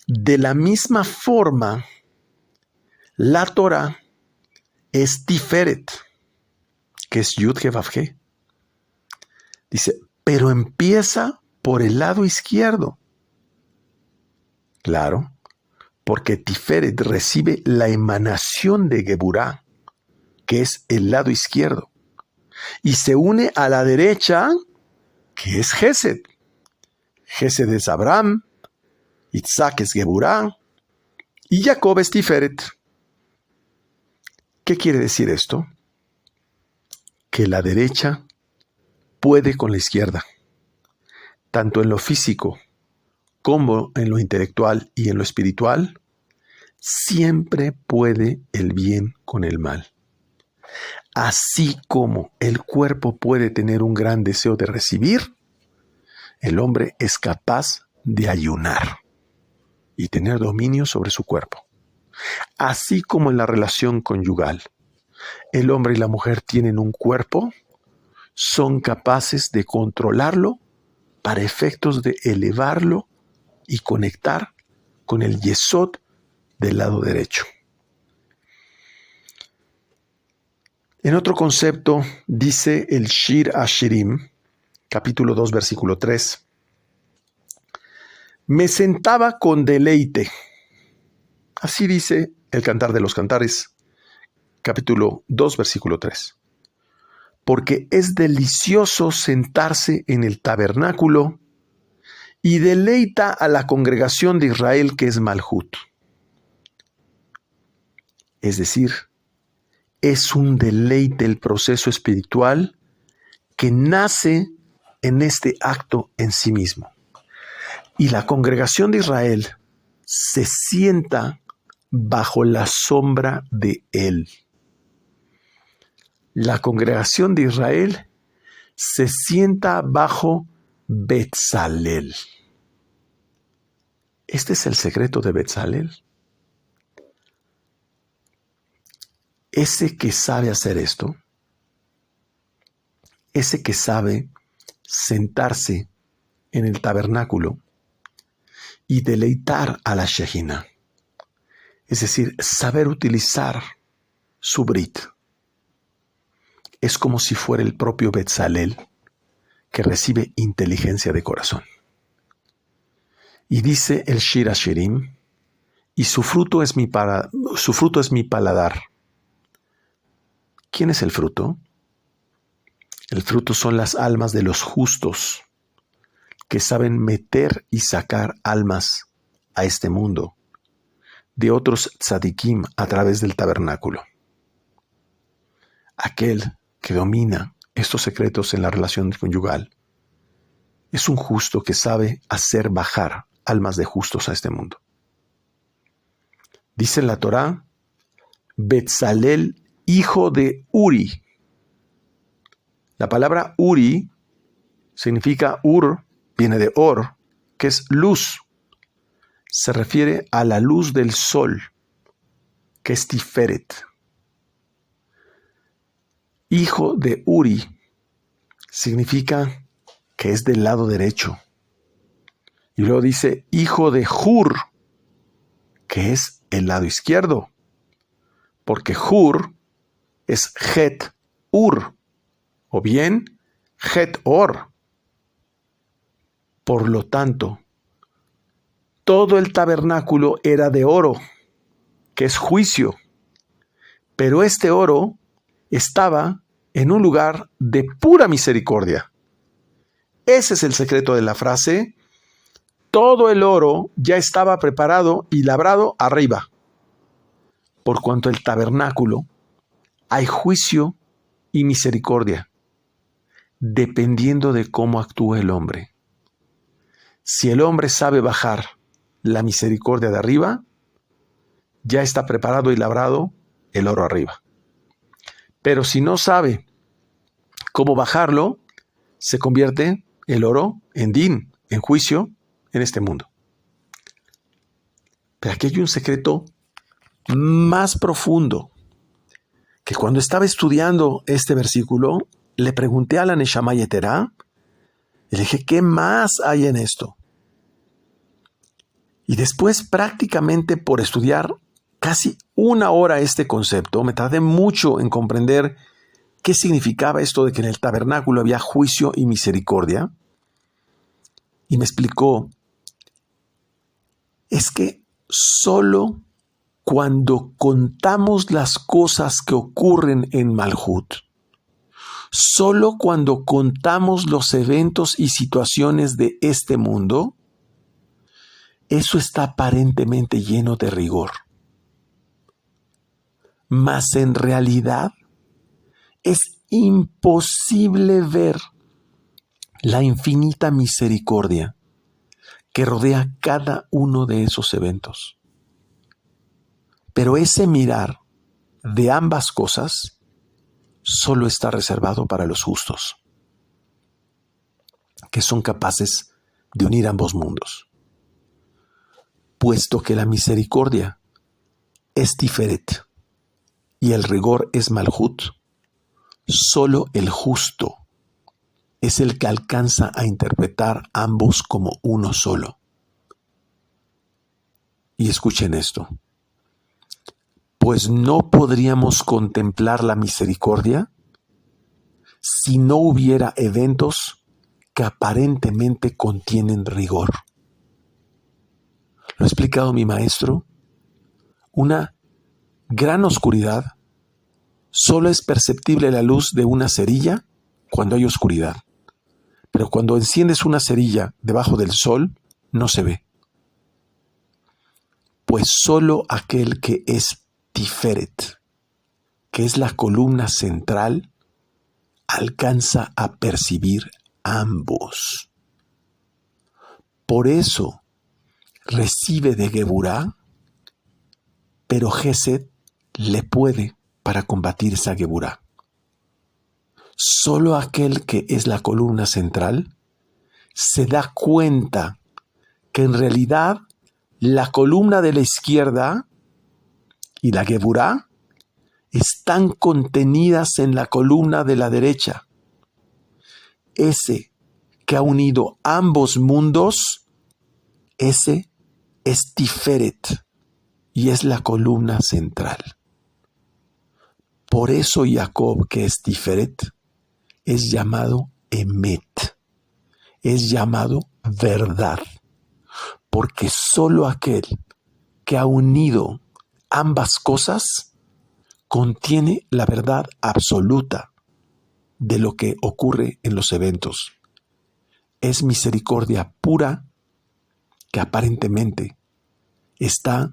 de la misma forma, la Torah es Tiferet, que es Yud He Vav He. Dice, pero empieza por el lado izquierdo. Claro, porque Tiferet recibe la emanación de Geburá, que es el lado izquierdo, y se une a la derecha, que es Gesed. Gesed es Abraham, Isaac es Geburá, y Jacob es Tiferet. ¿Qué quiere decir esto? Que la derecha puede con la izquierda, tanto en lo físico como en lo intelectual y en lo espiritual. Siempre puede el bien con el mal. Así como el cuerpo puede tener un gran deseo de recibir, el hombre es capaz de ayunar y tener dominio sobre su cuerpo. Así como en la relación conyugal, el hombre y la mujer tienen un cuerpo, son capaces de controlarlo para efectos de elevarlo y conectar con el Yesod del lado derecho. En otro concepto, dice el Shir Hashirim, capítulo 2, versículo 3. Me sentaba con deleite. Así dice el Cantar de los Cantares, capítulo 2, versículo 3. Porque es delicioso sentarse en el tabernáculo y deleita a la congregación de Israel, que es Malhut. Es decir, es un deleite el proceso espiritual que nace en este acto en sí mismo. Y la congregación de Israel se sienta bajo la sombra de él. La congregación de Israel se sienta bajo Betzalel. Este es el secreto de Betzalel. Ese que sabe hacer esto, ese que sabe sentarse en el tabernáculo y deleitar a la Shejina, es decir, saber utilizar su Brit, es como si fuera el propio Betzalel que recibe inteligencia de corazón. Y dice el Shir Hashirim, y su fruto es mi paladar. ¿Quién es el fruto? El fruto son las almas de los justos, que saben meter y sacar almas a este mundo de otros tzadikim a través del tabernáculo. Aquel que domina estos secretos en la relación conyugal es un justo que sabe hacer bajar almas de justos a este mundo. Dice en la Torá, Betzalel, hijo de Uri. La palabra Uri significa Ur, viene de Or, que es luz. Se refiere a la luz del sol, que es Tiferet. Hijo de Uri significa que es del lado derecho. Y luego dice hijo de Hur, que es el lado izquierdo. Porque Hur es Het Ur, o bien Het Or. Por lo tanto, todo el tabernáculo era de oro, que es juicio. Pero este oro estaba en un lugar de pura misericordia. Ese es el secreto de la frase: todo el oro ya estaba preparado y labrado arriba. Por cuanto el tabernáculo hay juicio y misericordia, dependiendo de cómo actúa el hombre. Si el hombre sabe bajar la misericordia de arriba, ya está preparado y labrado el oro arriba. Pero si no sabe cómo bajarlo, se convierte el oro en din, en juicio, en este mundo. Pero aquí hay un secreto más profundo, que cuando estaba estudiando este versículo, le pregunté a la Neshama Yeterá, y le dije, ¿qué más hay en esto? Y después, prácticamente por estudiar casi una hora este concepto, me tardé mucho en comprender qué significaba esto de que en el tabernáculo había juicio y misericordia. Y me explicó, es que solo cuando contamos las cosas que ocurren en Malhut, solo cuando contamos los eventos y situaciones de este mundo, eso está aparentemente lleno de rigor. Mas en realidad es imposible ver la infinita misericordia que rodea cada uno de esos eventos. Pero ese mirar de ambas cosas solo está reservado para los justos, que son capaces de unir ambos mundos. Puesto que la misericordia es Tiferet y el rigor es Malhut, solo el justo es el que alcanza a interpretar ambos como uno solo. Y escuchen esto. Pues no podríamos contemplar la misericordia si no hubiera eventos que aparentemente contienen rigor. Lo ha explicado mi maestro. Una gran oscuridad solo es perceptible la luz de una cerilla cuando hay oscuridad. Pero cuando enciendes una cerilla debajo del sol, no se ve. Pues solo aquel que es Tiferet, que es la columna central, alcanza a percibir ambos. Por eso recibe de Geburá, pero Gesed le puede para combatir esa Geburá. Solo aquel que es la columna central se da cuenta que en realidad la columna de la izquierda y la Geburá están contenidas en la columna de la derecha. Ese que ha unido ambos mundos, ese es Tiferet y es la columna central. Por eso Jacob, que es Tiferet, es llamado Emet, es llamado verdad, porque solo aquel que ha unido ambas cosas contiene la verdad absoluta de lo que ocurre en los eventos. Es misericordia pura que aparentemente está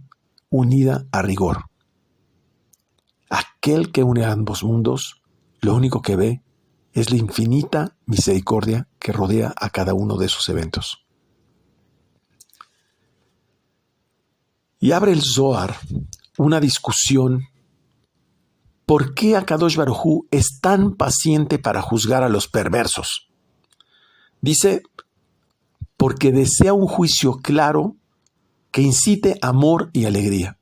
unida a rigor. Aquel que une a ambos mundos, lo único que ve es la infinita misericordia que rodea a cada uno de esos eventos. Y abre el Zohar una discusión. ¿Por qué Akadosh Baruj Hu es tan paciente para juzgar a los perversos? Dice, porque desea un juicio claro que incite amor y alegría.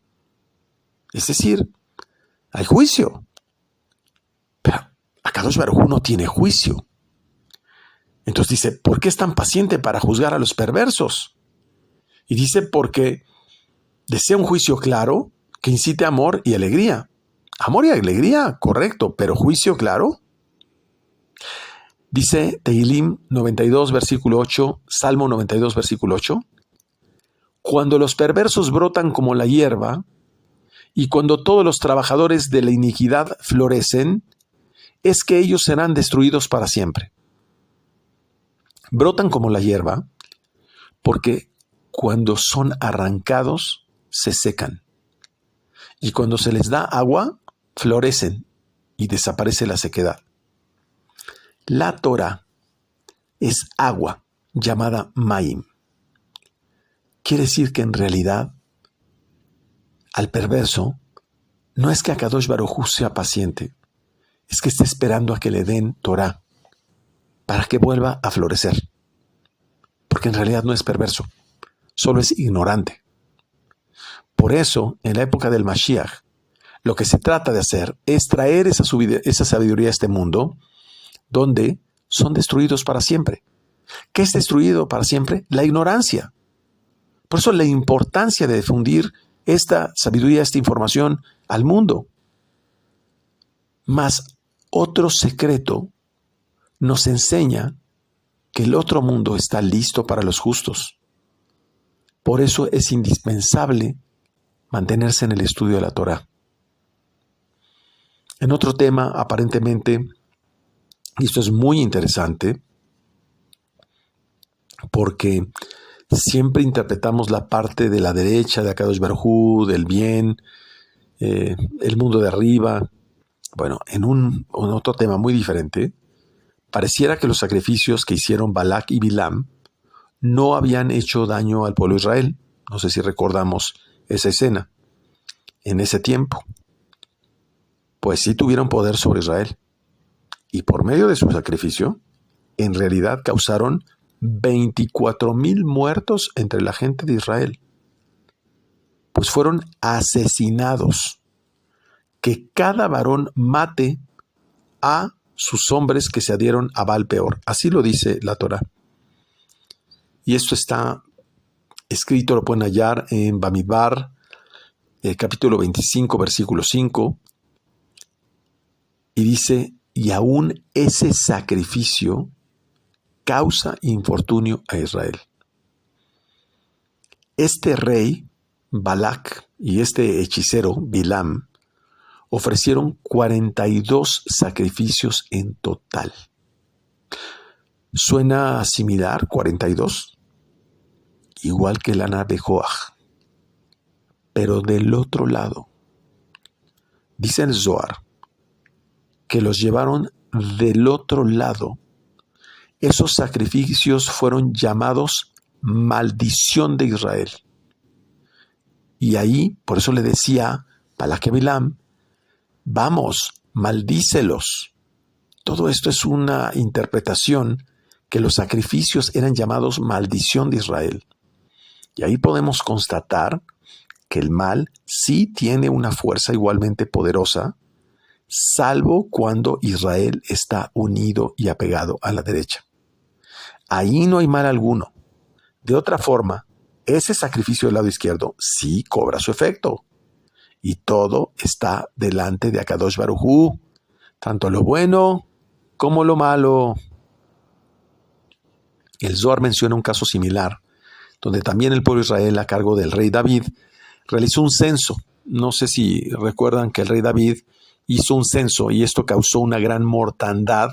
Es decir, hay juicio, pero Akadosh Baruj Hu no tiene juicio. Entonces dice, ¿por qué es tan paciente para juzgar a los perversos? Y dice, porque desea un juicio claro que incite amor y alegría. Amor y alegría, correcto, pero juicio claro. Dice Tehilim 92, versículo 8, Salmo 92, versículo 8. Cuando los perversos brotan como la hierba, y cuando todos los trabajadores de la iniquidad florecen, es que ellos serán destruidos para siempre. Brotan como la hierba, porque cuando son arrancados, se secan. Y cuando se les da agua, florecen y desaparece la sequedad. La Torah es agua llamada Maim. Quiere decir que en realidad al perverso no es que Akadosh Baruj Hu sea paciente, es que está esperando a que le den Torah para que vuelva a florecer. Porque en realidad no es perverso, solo es ignorante. Por eso, en la época del Mashiach, lo que se trata de hacer es traer esa sabiduría a este mundo donde son destruidos para siempre. ¿Qué es destruido para siempre? La ignorancia. Por eso la importancia de difundir esta sabiduría, esta información al mundo. Mas otro secreto nos enseña que el otro mundo está listo para los justos. Por eso es indispensable mantenerse en el estudio de la Torah. En otro tema, aparentemente, y esto es muy interesante, porque siempre interpretamos la parte de la derecha de Akadosh Baruj Hu, del bien, el mundo de arriba. Bueno, en otro tema muy diferente, pareciera que los sacrificios que hicieron Balak y Bilam no habían hecho daño al pueblo de Israel. No sé si recordamos esa escena. En ese tiempo, pues sí tuvieron poder sobre Israel. Y por medio de su sacrificio, en realidad causaron 24,000 muertos entre la gente de Israel. Pues fueron asesinados. Que cada varón mate a sus hombres que se adhieron a Baal Peor. Así lo dice la Torah. Y esto está escrito, lo pueden hallar en Bamidbar, capítulo 25, versículo 5. Y dice, y aún ese sacrificio causa infortunio a Israel. Este rey, Balak, y este hechicero, Bilam, ofrecieron 42 sacrificios en total. ¿Suena similar, 42? Igual que el Ana de Joach. Pero del otro lado, dice el Zohar, que los llevaron del otro lado. Esos sacrificios fueron llamados maldición de Israel. Y ahí, por eso le decía Balak a Bilam, vamos, maldícelos. Todo esto es una interpretación que los sacrificios eran llamados maldición de Israel. Y ahí podemos constatar que el mal sí tiene una fuerza igualmente poderosa, salvo cuando Israel está unido y apegado a la derecha. Ahí no hay mal alguno. De otra forma, ese sacrificio del lado izquierdo sí cobra su efecto. Y todo está delante de Akadosh Baruj Hu, tanto lo bueno como lo malo. El Zohar menciona un caso similar, donde también el pueblo de Israel, a cargo del rey David, realizó un censo. No sé si recuerdan que el rey David hizo un censo y esto causó una gran mortandad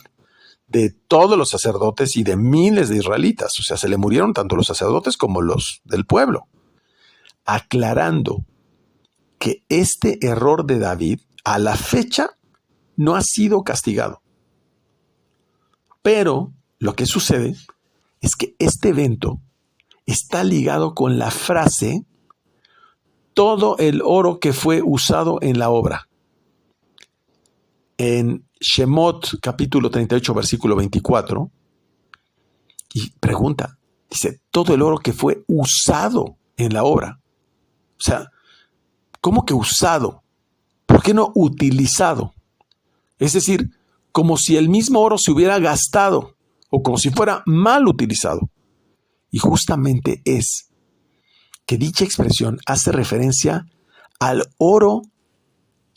de todos los sacerdotes y de miles de israelitas. O sea, se le murieron tanto los sacerdotes como los del pueblo. Aclarando que este error de David, a la fecha, no ha sido castigado. Pero lo que sucede es que este evento está ligado con la frase todo el oro que fue usado en la obra. En Shemot capítulo 38 versículo 24 y pregunta, dice, todo el oro que fue usado en la obra. O sea, ¿cómo que usado? ¿Por qué no utilizado? Es decir, como si el mismo oro se hubiera gastado o como si fuera mal utilizado. Y justamente es que dicha expresión hace referencia al oro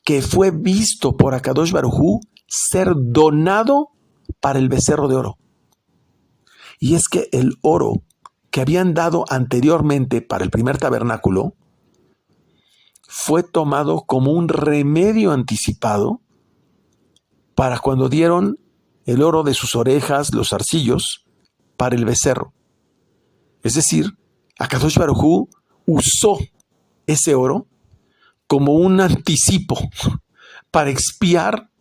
que fue visto por Akadosh Baruj Hu ser donado para el becerro de oro. Y es que el oro que habían dado anteriormente para el primer tabernáculo fue tomado como un remedio anticipado para cuando dieron el oro de sus orejas, los zarcillos, para el becerro. Es decir, Akadosh Baruj Hu usó ese oro como un anticipo para expiar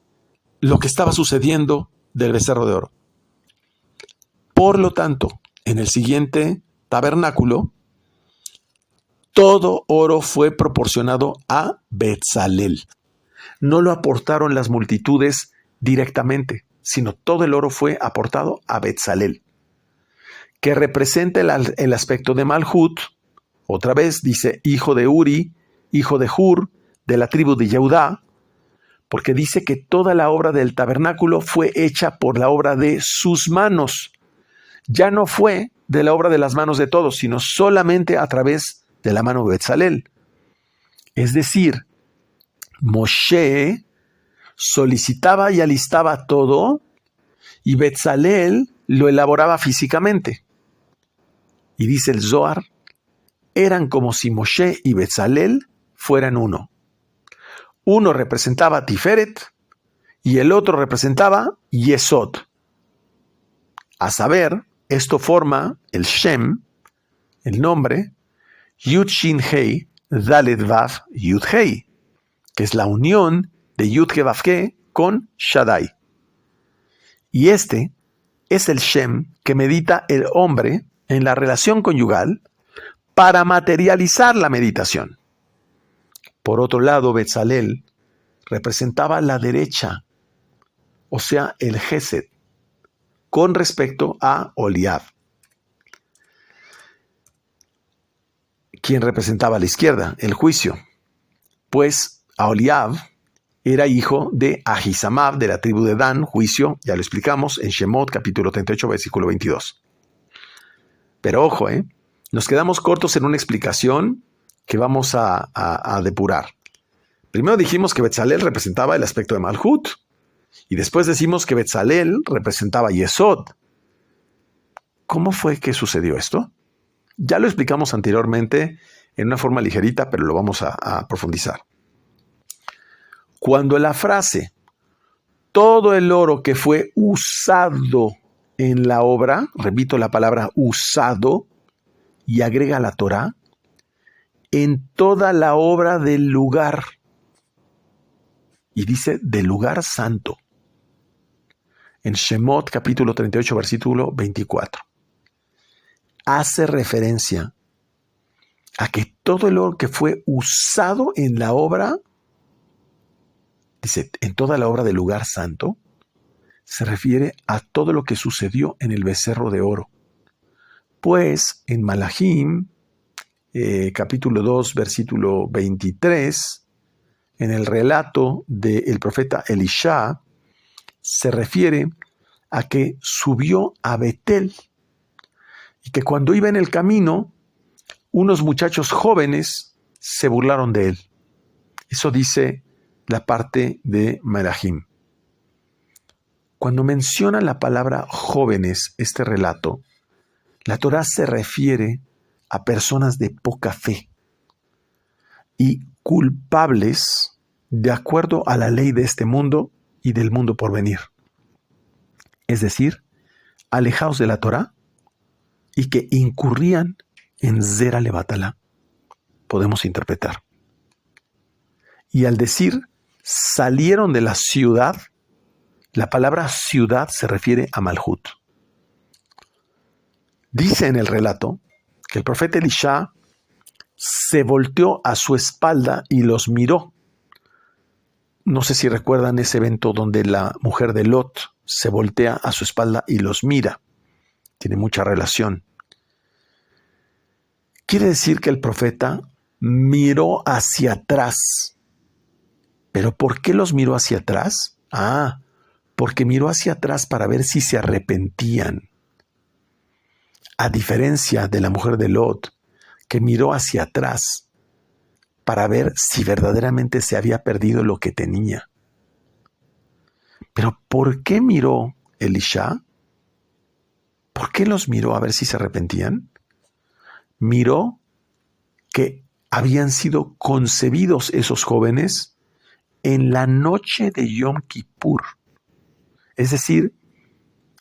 lo que estaba sucediendo del becerro de oro. Por lo tanto, en el siguiente tabernáculo, todo oro fue proporcionado a Betzalel. No lo aportaron las multitudes directamente, sino todo el oro fue aportado a Betzalel, que representa el aspecto de Malhut. Otra vez dice hijo de Uri, hijo de Hur, de la tribu de Yehudá, porque dice que toda la obra del tabernáculo fue hecha por la obra de sus manos. Ya no fue de la obra de las manos de todos, sino solamente a través de la mano de Betzalel. Es decir, Moshe solicitaba y alistaba todo y Betzalel lo elaboraba físicamente. Y dice el Zohar, eran como si Moshe y Betzalel fueran uno. Uno representaba a Tiferet y el otro representaba Yesod. A saber, esto forma el Shem, el nombre, Yud Shin Hei Dalet Vav Yud Hei, que es la unión de Yud He Vav He con Shaddai. Y este es el Shem que medita el hombre en la relación conyugal para materializar la meditación. Por otro lado, Betzalel representaba la derecha, o sea, el Gesed, con respecto a Oliab, quien representaba a la izquierda, el juicio, pues Aholiab era hijo de Ahisamab, de la tribu de Dan, juicio, ya lo explicamos, en Shemot, capítulo 38, versículo 22. Pero ojo, nos quedamos cortos en una explicación que vamos a depurar. Primero dijimos que Betzalel representaba el aspecto de Malhut, y después decimos que Betzalel representaba Yesod. ¿Cómo fue que sucedió esto? Ya lo explicamos anteriormente en una forma ligerita, pero lo vamos a profundizar. Cuando la frase, todo el oro que fue usado en la obra, repito la palabra usado, y agrega la Torá, en toda la obra del lugar, y dice del lugar santo, en Shemot capítulo 38, versículo 24. Hace referencia a que todo el oro que fue usado en la obra, dice, en toda la obra del lugar santo, se refiere a todo lo que sucedió en el becerro de oro. Pues en Malachim, capítulo 2, versículo 23, en el relato del profeta Elisha, se refiere a que subió a Betel y que cuando iba en el camino, unos muchachos jóvenes se burlaron de él. Eso dice la parte de Malachim. Cuando menciona la palabra jóvenes, este relato, la Torá se refiere a personas de poca fe y culpables de acuerdo a la ley de este mundo y del mundo por venir. Es decir, alejados de la Torá y que incurrían en Zera Levatala, podemos interpretar. Y al decir salieron de la ciudad, La palabra ciudad se refiere a Malhut. Dice en el relato que el profeta Elisha se volteó a su espalda y los miró. No sé si recuerdan ese evento donde la mujer de Lot se voltea a su espalda y los mira. Tiene mucha relación. Quiere decir que el profeta miró hacia atrás. ¿Pero por qué los miró hacia atrás? Porque miró hacia atrás para ver si se arrepentían. A diferencia de la mujer de Lot, que miró hacia atrás para ver si verdaderamente se había perdido lo que tenía. Pero ¿por qué miró Elisha? ¿Por qué los miró a ver si se arrepentían? Miró que habían sido concebidos esos jóvenes en la noche de Yom Kippur. Es decir,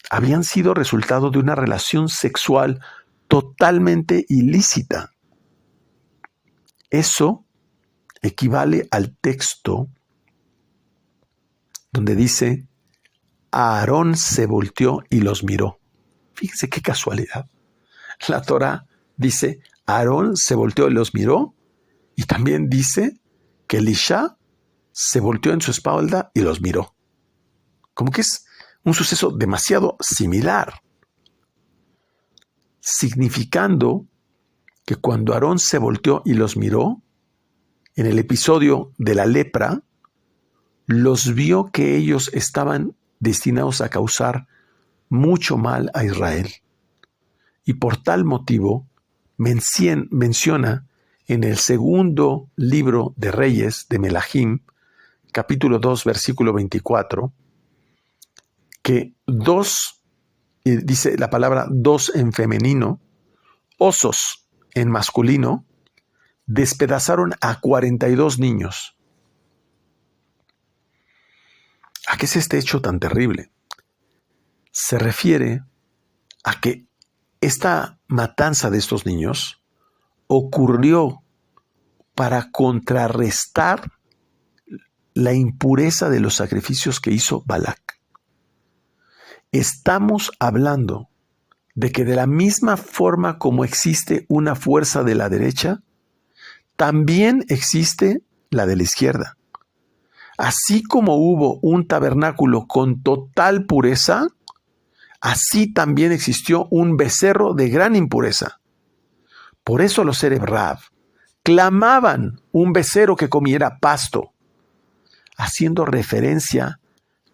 habían sido resultado de una relación sexual totalmente ilícita. Eso equivale al texto donde dice, Aarón se volteó y los miró. Fíjense qué casualidad. La Torá dice, Aarón se volteó y los miró, y también dice que Elisha se volteó en su espalda y los miró. Como que es un suceso demasiado similar, significando que cuando Aarón se volteó y los miró, en el episodio de la lepra, los vio que ellos estaban destinados a causar mucho mal a Israel. Y por tal motivo menciona en el segundo libro de Reyes de Melahim, capítulo 2, versículo 24, que dice la palabra dos en femenino, osos en masculino, despedazaron a 42 niños. ¿A qué es este hecho tan terrible? Se refiere a que esta matanza de estos niños ocurrió para contrarrestar la impureza de los sacrificios que hizo Balac. Estamos hablando de que de la misma forma como existe una fuerza de la derecha, también existe la de la izquierda. Así como hubo un tabernáculo con total pureza, así también existió un becerro de gran impureza. Por eso los Erev Rav clamaban un becerro que comiera pasto, haciendo referencia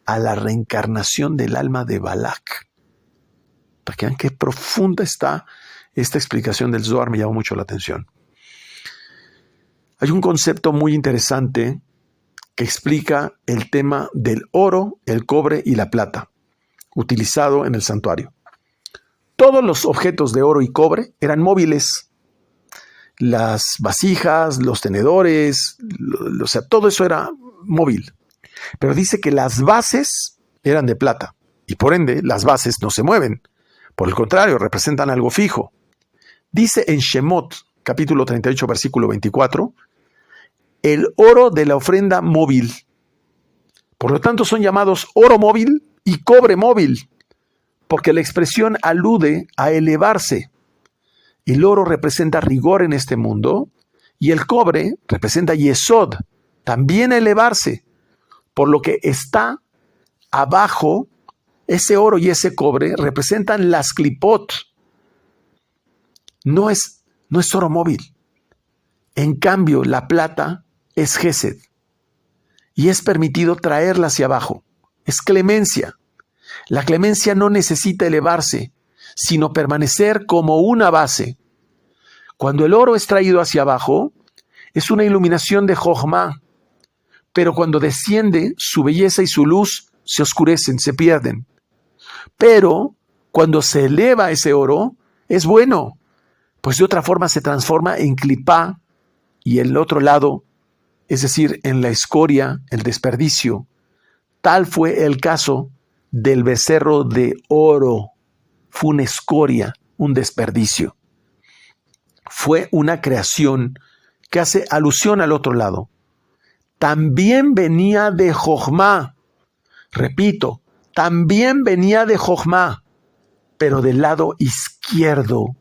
a la reencarnación del alma de Balac. Para que vean qué profunda está esta explicación del Zohar, me llamó mucho la atención. Hay un concepto muy interesante que explica el tema del oro, el cobre y la plata, utilizado en el santuario. Todos los objetos de oro y cobre eran móviles. Las vasijas, los tenedores, o sea, todo eso era móvil. Pero dice que las bases eran de plata y por ende las bases no se mueven. Por el contrario, representan algo fijo. Dice en Shemot, capítulo 38, versículo 24, el oro de la ofrenda móvil. Por lo tanto, son llamados oro móvil y cobre móvil, porque la expresión alude a elevarse. El oro representa rigor en este mundo y el cobre representa yesod, también elevarse, por lo que está abajo. Ese oro y ese cobre representan las clipot. No es oro móvil. En cambio, la plata es gesed y es permitido traerla hacia abajo. Es clemencia. La clemencia no necesita elevarse, sino permanecer como una base. Cuando el oro es traído hacia abajo, es una iluminación de Jochma, pero cuando desciende, su belleza y su luz se oscurecen, se pierden. Pero cuando se eleva ese oro, es bueno, pues de otra forma se transforma en clipá y el otro lado, es decir, en la escoria, el desperdicio. Tal fue el caso del becerro de oro. Fue una escoria, un desperdicio. Fue una creación que hace alusión al otro lado. También venía de Jochma. Repito, también venía de Jochma, pero del lado izquierdo.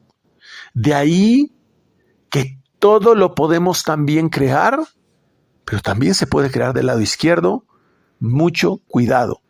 De ahí que todo lo podemos también crear, pero también se puede crear del lado izquierdo. Mucho cuidado.